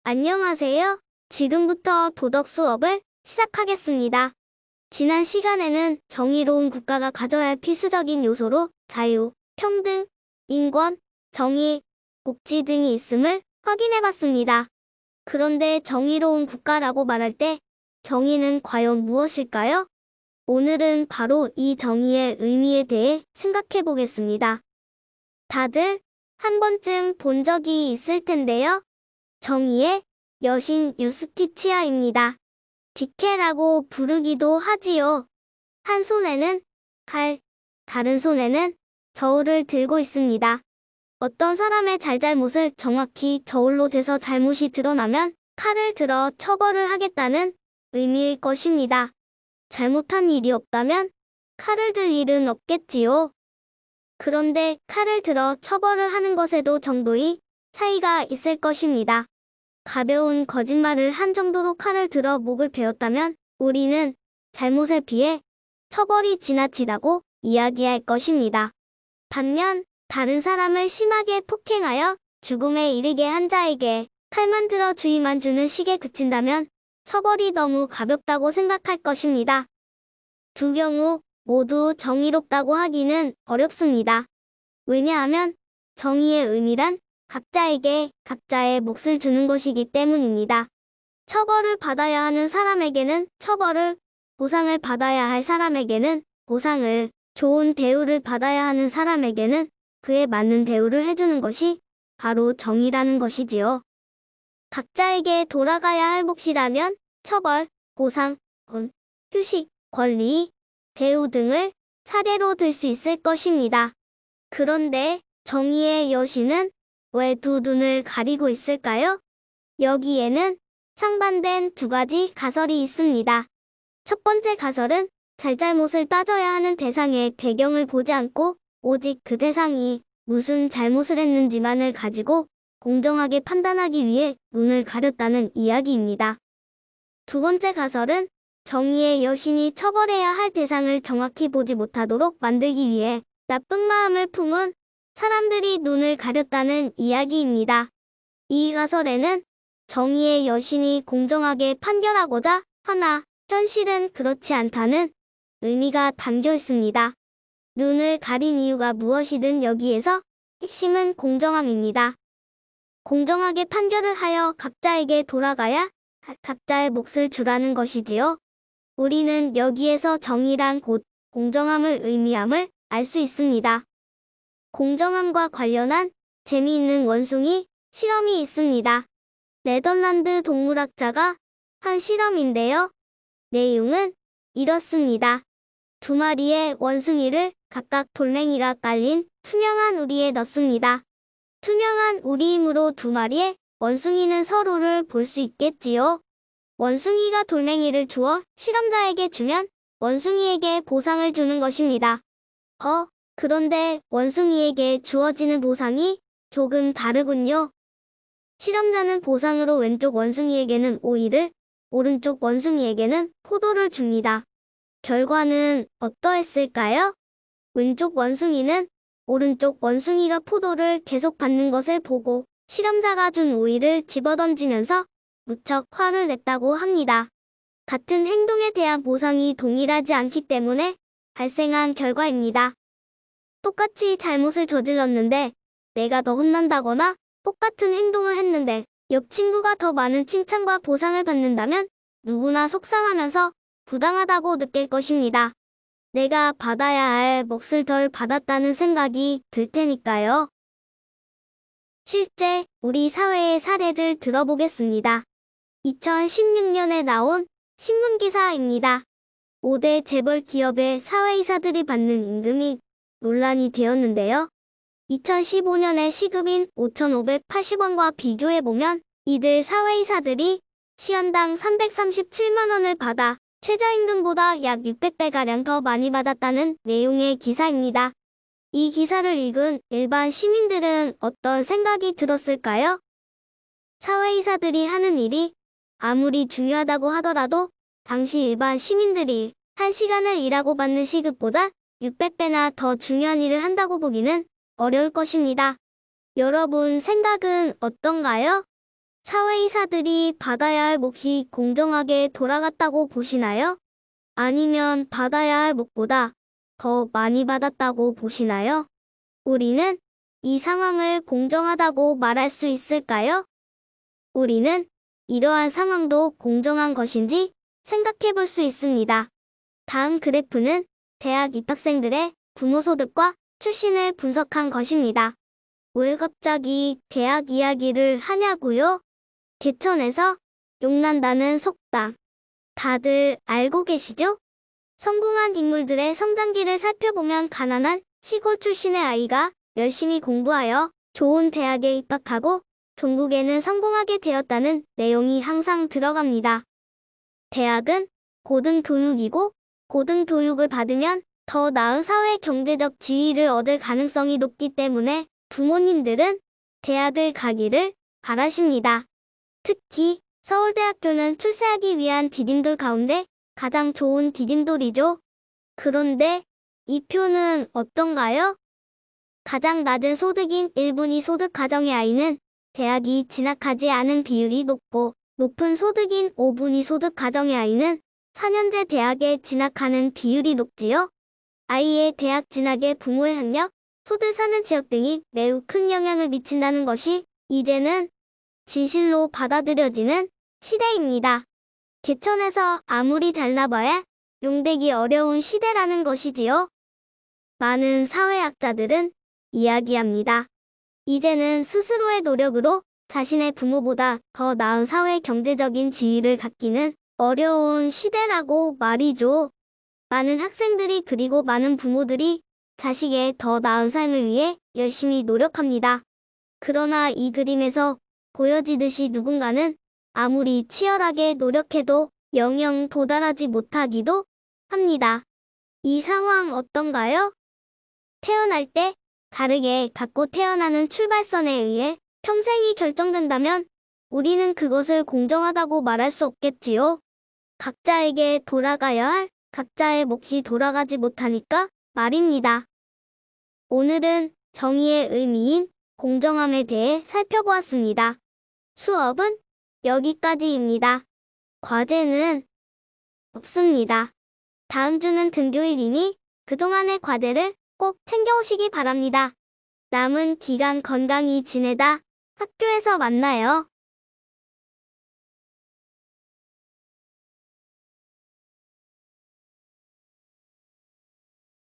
안녕하세요. 지금부터 도덕 수업을 시작하겠습니다. 지난 시간에는 정의로운 국가가 가져야 할 필수적인 요소로 자유, 평등, 인권, 정의, 복지 등이 있음을 확인해봤습니다. 그런데 정의로운 국가라고 말할 때 정의는 과연 무엇일까요? 오늘은 바로 이 정의의 의미에 대해 생각해보겠습니다. 다들 한 번쯤 본 적이 있을 텐데요. 정의의 여신 유스티치아입니다. 디케라고 부르기도 하지요. 한 손에는 칼, 다른 손에는 저울을 들고 있습니다. 어떤 사람의 잘잘못을 정확히 저울로 재서 잘못이 드러나면 칼을 들어 처벌을 하겠다는 의미일 것입니다. 잘못한 일이 없다면 칼을 들 일은 없겠지요. 그런데 칼을 들어 처벌을 하는 것에도 정도의 차이가 있을 것입니다. 가벼운 거짓말을 한 정도로 칼을 들어 목을 베었다면 우리는 잘못에 비해 처벌이 지나치다고 이야기할 것입니다. 반면 다른 사람을 심하게 폭행하여 죽음에 이르게 한 자에게 칼만 들어 주의만 주는 식에 그친다면 처벌이 너무 가볍다고 생각할 것입니다. 두 경우 모두 정의롭다고 하기는 어렵습니다. 왜냐하면 정의의 의미란 각자에게 각자의 몫을 주는 것이기 때문입니다. 처벌을 받아야 하는 사람에게는 처벌을, 보상을 받아야 할 사람에게는 보상을, 좋은 대우를 받아야 하는 사람에게는 그에 맞는 대우를 해주는 것이 바로 정의라는 것이지요. 각자에게 돌아가야 할 몫이라면 처벌, 보상, 휴식, 권리, 대우 등을 차례로 들 수 있을 것입니다. 그런데 정의의 여신은 왜 두 눈을 가리고 있을까요? 여기에는 상반된 두 가지 가설이 있습니다. 첫 번째 가설은 잘잘못을 따져야 하는 대상의 배경을 보지 않고 오직 그 대상이 무슨 잘못을 했는지만을 가지고 공정하게 판단하기 위해 눈을 가렸다는 이야기입니다. 두 번째 가설은 정의의 여신이 처벌해야 할 대상을 정확히 보지 못하도록 만들기 위해 나쁜 마음을 품은 사람들이 눈을 가렸다는 이야기입니다. 이 가설에는 정의의 여신이 공정하게 판결하고자 하나 현실은 그렇지 않다는 의미가 담겨 있습니다. 눈을 가린 이유가 무엇이든 여기에서 핵심은 공정함입니다. 공정하게 판결을 하여 각자에게 돌아가야 각자의 몫을 주라는 것이지요. 우리는 여기에서 정의란 곧 공정함을 의미함을 알 수 있습니다. 공정함과 관련한 재미있는 원숭이 실험이 있습니다. 네덜란드 동물학자가 한 실험인데요. 내용은 이렇습니다. 두 마리의 원숭이를 각각 돌멩이가 깔린 투명한 우리에 넣습니다. 투명한 우리이므로 두 마리의 원숭이는 서로를 볼 수 있겠지요. 원숭이가 돌멩이를 주어 실험자에게 주면 원숭이에게 보상을 주는 것입니다. 그런데 원숭이에게 주어지는 보상이 조금 다르군요. 실험자는 보상으로 왼쪽 원숭이에게는 오이를, 오른쪽 원숭이에게는 포도를 줍니다. 결과는 어떠했을까요? 왼쪽 원숭이는 오른쪽 원숭이가 포도를 계속 받는 것을 보고 실험자가 준 오이를 집어던지면서 무척 화를 냈다고 합니다. 같은 행동에 대한 보상이 동일하지 않기 때문에 발생한 결과입니다. 똑같이 잘못을 저질렀는데 내가 더 혼난다거나 똑같은 행동을 했는데 옆 친구가 더 많은 칭찬과 보상을 받는다면 누구나 속상하면서 부당하다고 느낄 것입니다. 내가 받아야 할 몫을 덜 받았다는 생각이 들 테니까요. 실제 우리 사회의 사례를 들어보겠습니다. 2016년에 나온 신문기사입니다. 5대 재벌 기업의 사회이사들이 받는 임금이 논란이 되었는데요. 2015년의 시급인 5,580원과 비교해보면 이들 사회이사들이 시간당 337만 원을 받아 최저임금보다 약 600배가량 더 많이 받았다는 내용의 기사입니다. 이 기사를 읽은 일반 시민들은 어떤 생각이 들었을까요? 사회이사들이 하는 일이 아무리 중요하다고 하더라도 당시 일반 시민들이 1시간을 일하고 받는 시급보다 600배나 더 중요한 일을 한다고 보기는 어려울 것입니다. 여러분 생각은 어떤가요? 사회이사들이 받아야 할 몫이 공정하게 돌아갔다고 보시나요? 아니면 받아야 할 몫보다 더 많이 받았다고 보시나요? 우리는 이 상황을 공정하다고 말할 수 있을까요? 우리는 이러한 상황도 공정한 것인지 생각해 볼 수 있습니다. 다음 그래프는 대학 입학생들의 부모 소득과 출신을 분석한 것입니다. 왜 갑자기 대학 이야기를 하냐고요? 개천에서 용난다는 속담. 다들 알고 계시죠? 성공한 인물들의 성장기를 살펴보면 가난한 시골 출신의 아이가 열심히 공부하여 좋은 대학에 입학하고 종국에는 성공하게 되었다는 내용이 항상 들어갑니다. 대학은 고등교육이고 고등교육을 받으면 더 나은 사회 경제적 지위를 얻을 가능성이 높기 때문에 부모님들은 대학을 가기를 바라십니다. 특히 서울대학교는 출세하기 위한 디딤돌 가운데 가장 좋은 디딤돌이죠. 그런데 이 표는 어떤가요? 가장 낮은 소득인 1분위 소득 가정의 아이는 대학이 진학하지 않은 비율이 높고 높은 소득인 5분위 소득 가정의 아이는 4년제 대학에 진학하는 비율이 높지요. 아이의 대학 진학에 부모의 학력, 소득 사는 지역 등이 매우 큰 영향을 미친다는 것이 이제는 진실로 받아들여지는 시대입니다. 개천에서 아무리 잘나봐야 용되기 어려운 시대라는 것이지요. 많은 사회학자들은 이야기합니다. 이제는 스스로의 노력으로 자신의 부모보다 더 나은 사회 경제적인 지위를 갖기는 어려운 시대라고 말이죠. 많은 학생들이 그리고 많은 부모들이 자식의 더 나은 삶을 위해 열심히 노력합니다. 그러나 이 그림에서 보여지듯이 누군가는 아무리 치열하게 노력해도 영영 도달하지 못하기도 합니다. 이 상황 어떤가요? 태어날 때 다르게 갖고 태어나는 출발선에 의해 평생이 결정된다면 우리는 그것을 공정하다고 말할 수 없겠지요. 각자에게 돌아가야 할 각자의 몫이 돌아가지 못하니까 말입니다. 오늘은 정의의 의미인 공정함에 대해 살펴보았습니다. 수업은 여기까지입니다. 과제는 없습니다. 다음 주는 등교일이니 그동안의 과제를 꼭 챙겨오시기 바랍니다. 남은 기간 건강히 지내다 학교에서 만나요.